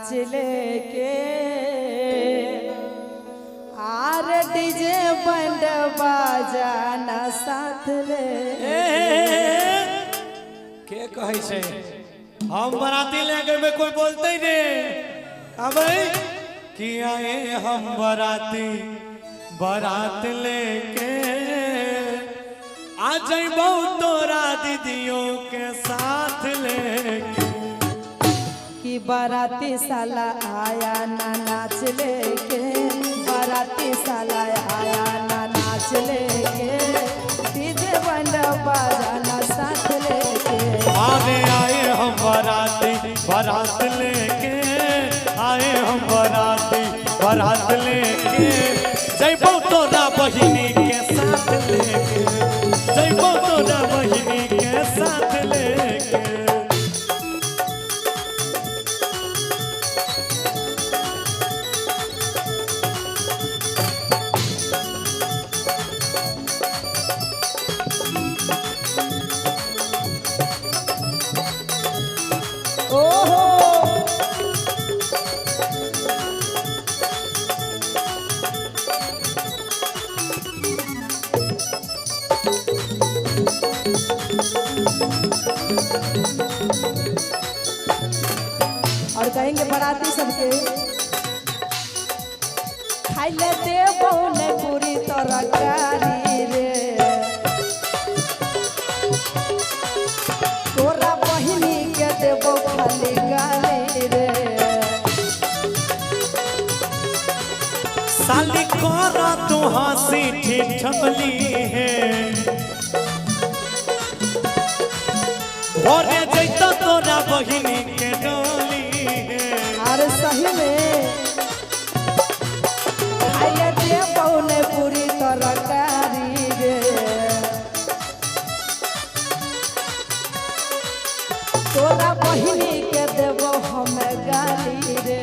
नाच लेके आर डीजे बंड बाजा ना साथ ले के कहे छे हम बराती लेके में कोई बोलते ही नहीं अबे कि आए हम बराती बारात लेके आ जाइबो तोरा दीदियों के साथ लेके कि बाराती साला आया ना नाच लेके बाराती साला आया ना नाच लेके डीजे बंड बाजा ना साथ लेके आए हम बराती बारात लेके आए हम बराती बारात लेके जइबो तोरा बहिनी के साथ लेके जइबो तोरा बहिनी के साथ लेके ओहो और कहेंगे बाराती सबके खाई ले दे बहुने पूरी तरकारी रे तोरा बहिनी के देबो खाली गाली रे साली कोरा तू हंसी ठिठमली है भोरे जइतो तोरा बहिनी के डोली है अरे सही में खाई ले दे बहुने पूरी तरकारी रे तोरा बहिनी के देबो हमें गाली रे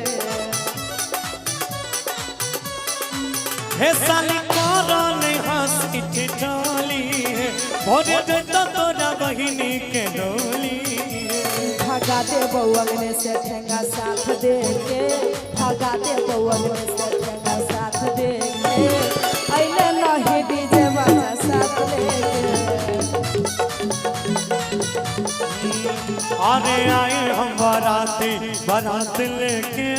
हे साली कोरा नहीं हंसी ठिठमली है भोरे जइतो तोरा बहिनी के डोली है भगा दे बउअगने से ठेंगा साथ दे के भगा दे बउअगने से ठेंगा साथ दे के अइले नहीं डीजे बाजा साथ लेके अरे आए हम बाराती बारात लेके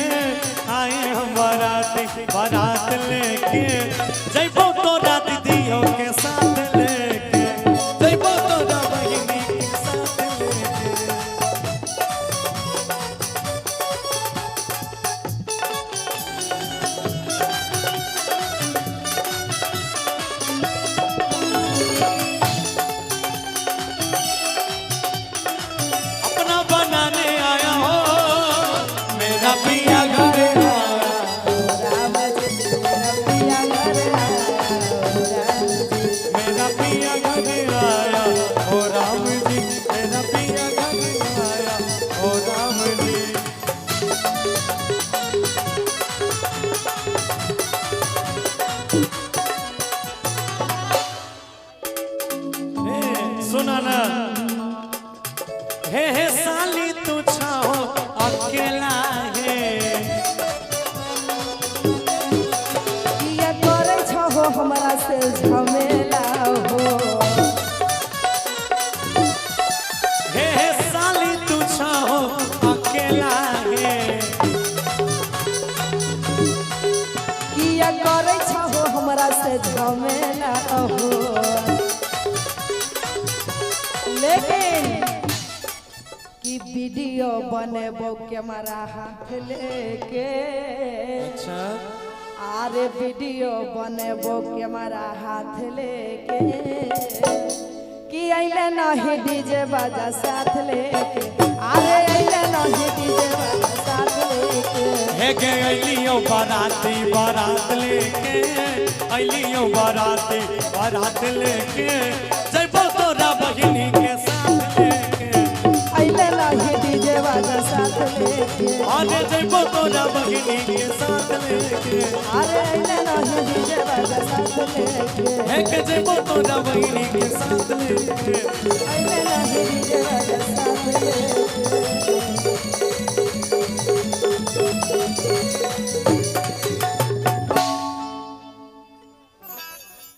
आए हम बाराती बारात लेके जइबो तोरा दीदियों के साथ लेके जइबो तोरा बहिनी के साथ लेके अपना बनाने आया हो मेरा पिया घर आया राम जी मेरा पिया घर आया मेरा पिया घर आया ओ राम जी मेरा पिया घर आया ओ राम जी सुना ना हे साली तू छाओ अकेला है किया करे छहो हमरा से झमेला हो हे साली तू छाओ अकेला है किया करे छहो हमरा से झमेला हो लेकिन कि वीडियो बनेबो कैमरा हाथ लेके अच्छा आरे वीडियो बनेबो कैमरा हाथ लेके कि अइले नहीं डीजे बाजा साथ लेके आरे अइले नहीं डीजे बाजा साथ लेके हे के अलियो बाराती बारात लेके अलियो बाराती बारात लेके जइबो तोरा बहिनी के साथ लेके अइले नहीं डीजे बाजा साथ लेके आने जइबो तोरा बहिनी के साथ लेके अरे अइले नहीं डीजे बाजा साथ लेके हे के जइबो तोरा बहिनी के साथ लेके अइले नहीं डीजे बाजा साथ लेके के